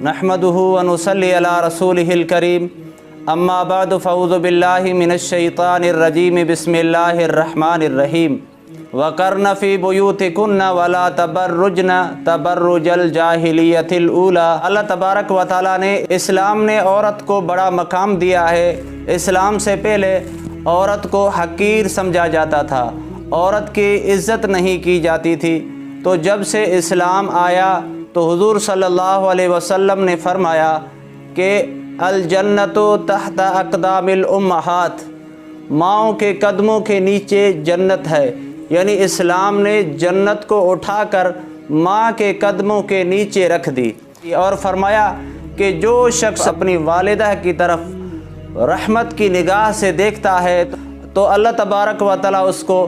नहमदुहु व नुसल्ली अला रसूलिहिल करीम अम्मा बाद फ़ऊज़ु बिल्लाहि मिनश्शैतानिर रजीम बिस्मिल्लाहिर रहमानिर रहीम वक़र्न फ़ी बुयूतिकुन्ना वला तबर्रुजना तबर्रुजल जाहिलियतिल ऊला। अल्लाह तबारक व तआला ने इस्लाम ने औरत को बड़ा मकाम दिया है। इस्लाम से पहले औरत को हकीर समझा जाता था, औरत की इज़्ज़त नहीं की जाती थी। तो जब से इस्लाम आया तो हुज़ूर सल्लल्लाहु अलैहि वसल्लम ने फरमाया कि अल जन्नतु तहत अक़दामिल उम्महात, माँओं के कदमों के नीचे जन्नत है। यानी इस्लाम ने जन्नत को उठाकर माँ के कदमों के नीचे रख दी और फरमाया कि जो शख्स अपनी वालिदा की तरफ रहमत की निगाह से देखता है तो अल्लाह तबारक व तआला उसको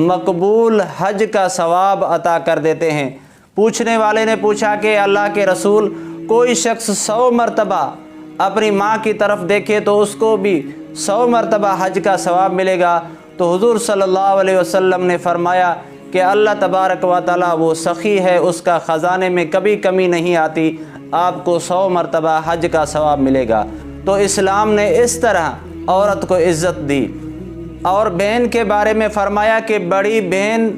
मकबूल हज का सवाब अता कर देते हैं। पूछने वाले ने पूछा कि अल्लाह के रसूल, कोई शख्स 100 मरतबा अपनी माँ की तरफ देखे तो उसको भी 100 मरतबा हज का सवाब मिलेगा? तो हुज़ूर सल्लल्लाहु अलैहि वसल्लम ने फरमाया कि अल्लाह तबारक व तआला वो सखी है, उसका ख़जाने में कभी कमी नहीं आती, आपको 100 मरतबा हज का सवाब मिलेगा। तो इस्लाम ने इस तरह औरत को इज़्ज़त दी। और बहन के बारे में फ़रमाया कि बड़ी बहन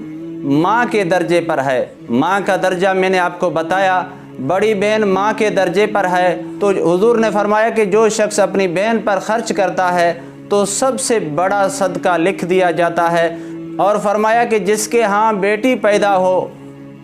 माँ के दर्जे पर है। माँ का दर्जा मैंने आपको बताया, बड़ी बहन माँ के दर्जे पर है। तो हुज़ूर ने फरमाया कि जो शख्स अपनी बहन पर ख़र्च करता है तो सबसे बड़ा सदका लिख दिया जाता है। और फरमाया कि जिसके यहाँ बेटी पैदा हो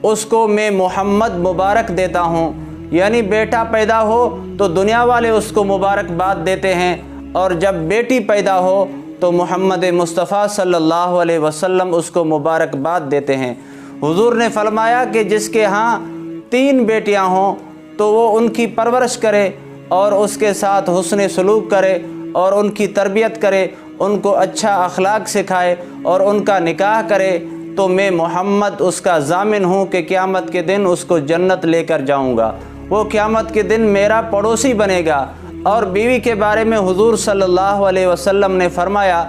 उसको मैं मोहम्मद मुबारक देता हूँ। यानी बेटा पैदा हो तो दुनिया वाले उसको मुबारकबाद देते हैं, और जब बेटी पैदा हो तो मोहम्मद मुस्तफ़ा सल्लल्लाहु अलैहि वसल्लम उसको मुबारकबाद देते हैं। हुज़ूर ने फरमाया कि जिसके यहाँ 3 बेटियां हों तो वो उनकी परवरिश करे और उसके साथ हुस्न सलूक करे और उनकी तरबियत करे, उनको अच्छा अखलाक सिखाए और उनका निकाह करे, तो मैं मोहम्मद उसका ज़ामिन हूँ कि क़यामत के दिन उसको जन्नत लेकर जाऊँगा, वो क़यामत के दिन मेरा पड़ोसी बनेगा। और बीवी के बारे में हुज़ूर सल्लल्लाहु अलैहि वसल्लम ने फरमाया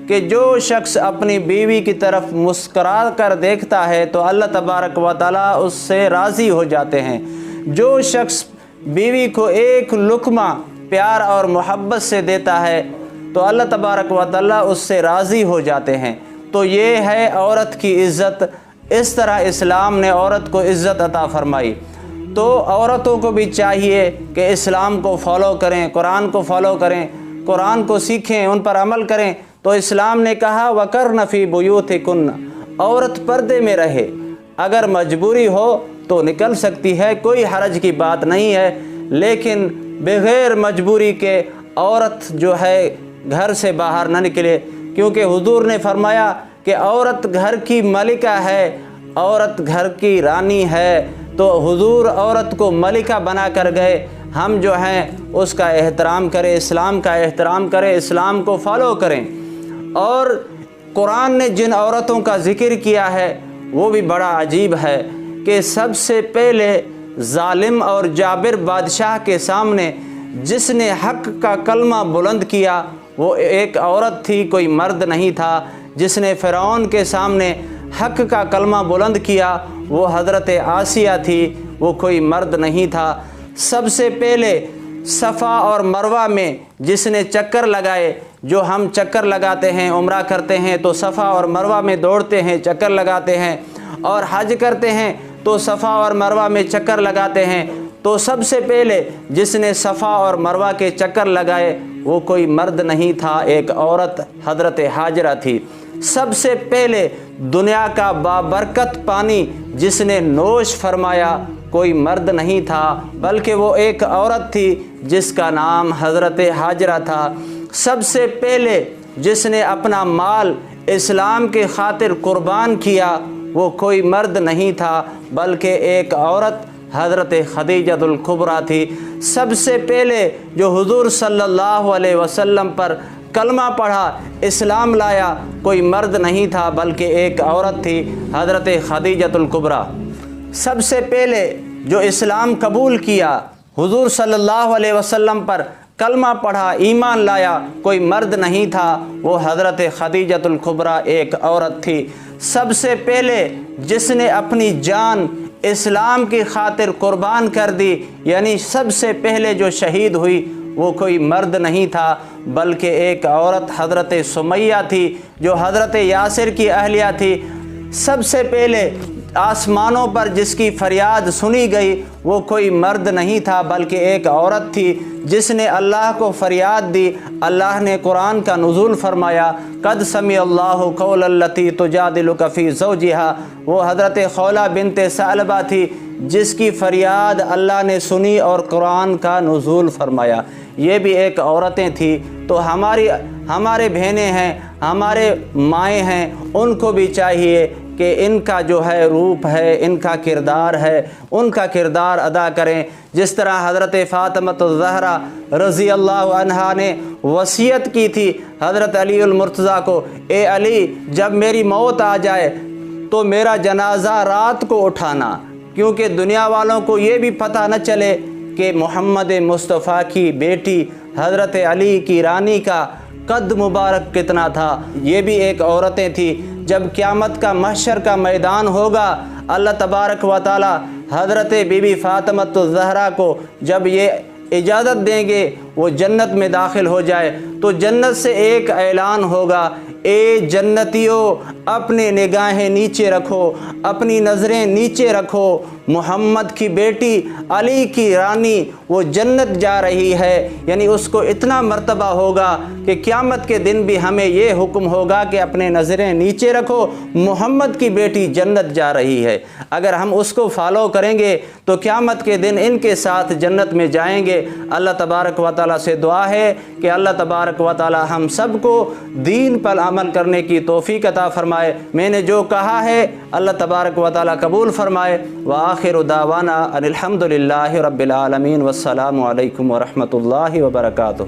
कि जो शख्स अपनी बीवी की तरफ मुस्करा कर देखता है तो अल्लाह तबारक व तआला उससे राज़ी हो जाते हैं। जो शख्स बीवी को एक लुक़मा प्यार और मोहब्बत से देता है तो अल्लाह तबारक व तआला उससे राज़ी हो जाते हैं। तो ये है औरत की इज़्ज़त। इस तरह इस्लाम ने औरत को इज़्ज़त अता फ़रमाई। तो औरतों को भी चाहिए कि इस्लाम को फ़ॉलो करें, कुरान को फ़ॉलो करें, कुरान को सीखें, उन पर अमल करें। तो इस्लाम ने कहा वक़र्न फ़ी बुयूतिकुन्ना, औरत पर्दे में रहे। अगर मजबूरी हो तो निकल सकती है, कोई हरज की बात नहीं है, लेकिन बग़ैर मजबूरी के औरत जो है घर से बाहर न निकले, क्योंकि हुज़ूर ने फरमाया कि औरत घर की मलिका है, औरत घर की रानी है। तो हुज़ूर औरत को मलिका बना कर गए। हम जो हैं उसका एहतराम करें, इस्लाम का एहतराम करें, इस्लाम को फॉलो करें। और कुरान ने जिन औरतों का ज़िक्र किया है वो भी बड़ा अजीब है कि सबसे पहले ज़ालिम और जाबिर बादशाह के सामने जिसने हक़ का कलमा बुलंद किया वो एक औरत थी, कोई मर्द नहीं था। जिसने फ़िरौन के सामने हक़ का कलमा बुलंद किया वो हज़रत आसिया थी, वो कोई मर्द नहीं था। सबसे पहले सफ़ा और मरवा में जिसने चक्कर लगाए, जो हम चक्कर लगाते हैं, उम्रा करते हैं तो सफ़ा और मरवा में दौड़ते हैं, चक्कर लगाते हैं, और हज करते हैं तो सफ़ा और मरवा में चक्कर लगाते हैं। तो सबसे पहले जिसने सफ़ा और मरवा के चक्कर लगाए वो कोई मर्द नहीं था, एक औरत हज़रत हाजरा थी। सबसे पहले दुनिया का बाबरकत पानी जिसने नोश फरमाया कोई मर्द नहीं था, बल्कि वो एक औरत थी जिसका नाम हज़रत हाजरा था। सबसे पहले जिसने अपना माल इस्लाम के खातिर कुर्बान किया वो कोई मर्द नहीं था, बल्कि एक औरत हज़रत खदीजतुल कुबरा थी। सबसे पहले जो हुज़ूर सल्लल्लाहु अलैहि वसल्लम पर कलमा पढ़ा, इस्लाम लाया, कोई मर्द नहीं था बल्कि एक औरत थी, हज़रत खदीजतुल कुबरा। सबसे पहले जो इस्लाम कबूल किया, हुज़ूर सल्लल्लाहु अलैहि वसल्लम पर कलमा पढ़ा, ईमान लाया, कोई मर्द नहीं था, वो हज़रत खदीजतुल कुबरा एक औरत थी। सबसे पहले जिसने अपनी जान اسلام کی خاطر قربان کر دی، یعنی سب سے پہلے جو شہید ہوئی وہ کوئی مرد نہیں تھا بلکہ ایک عورت حضرت سمیہ تھی جو حضرت یاسر کی اہلیہ تھی۔ سب سے پہلے آسمانوں پر جس کی فریاد سنی گئی وہ کوئی مرد نہیں تھا بلکہ ایک عورت تھی جس نے اللہ کو فریاد دی۔ اللہ نے قرآن کا نزول فرمایا، قد سمع اللہ قول التی تجادلک فی زوجہا، وہ حضرت خولہ بنت ثعلبہ تھی جس کی فریاد اللہ نے سنی اور قرآن کا نزول فرمایا۔ یہ بھی ایک عورتیں تھیں، تو ہمارے بہنیں ہیں، ہمارے مائیں ہیں، ان کو بھی چاہیے کہ ان کا جو ہے روپ ہے، ان کا کردار ہے، ان کا کردار ادا کریں۔ جس طرح حضرت فاطمہ الزہرا رضی اللہ عنہا نے وصیت کی تھی حضرت علی المرتضیٰ کو، اے علی جب میری موت آ جائے تو میرا جنازہ رات کو اٹھانا، کیونکہ دنیا والوں کو یہ بھی پتہ نہ چلے کہ محمد مصطفیٰ کی بیٹی حضرت علی کی رانی کا قد مبارک کتنا تھا۔ یہ بھی ایک عورتیں تھیں۔ جب قیامت کا محشر کا میدان ہوگا، اللہ تبارک و تعالی حضرت بی بی فاطمہ الزہرا کو جب یہ اجازت دیں گے وہ جنت میں داخل ہو جائے تو جنت سے ایک اعلان ہوگا، اے جنتیوں اپنے نگاہیں نیچے رکھو، اپنی نظریں نیچے رکھو، محمد کی بیٹی علی کی رانی وہ جنت جا رہی ہے۔ یعنی اس کو اتنا مرتبہ ہوگا کہ قیامت کے دن بھی ہمیں یہ حکم ہوگا کہ اپنے نظریں نیچے رکھو، محمد کی بیٹی جنت جا رہی ہے۔ اگر ہم اس کو فالو کریں گے تو قیامت کے دن ان کے ساتھ جنت میں جائیں گے۔ اللہ تبارک و تعالیٰ سے دعا ہے کہ اللہ تبارک و تعالیٰ ہم سب کو دین پر عمل کرنے کی توفیق عطا فرمائے۔ میں نے جو کہا ہے اللہ تبارک و تعالیٰ قبول فرمائے۔ وآخر دعوانا ان الحمد للہ رب العالمین، والسلام علیکم ورحمۃ اللہ وبرکاتہ۔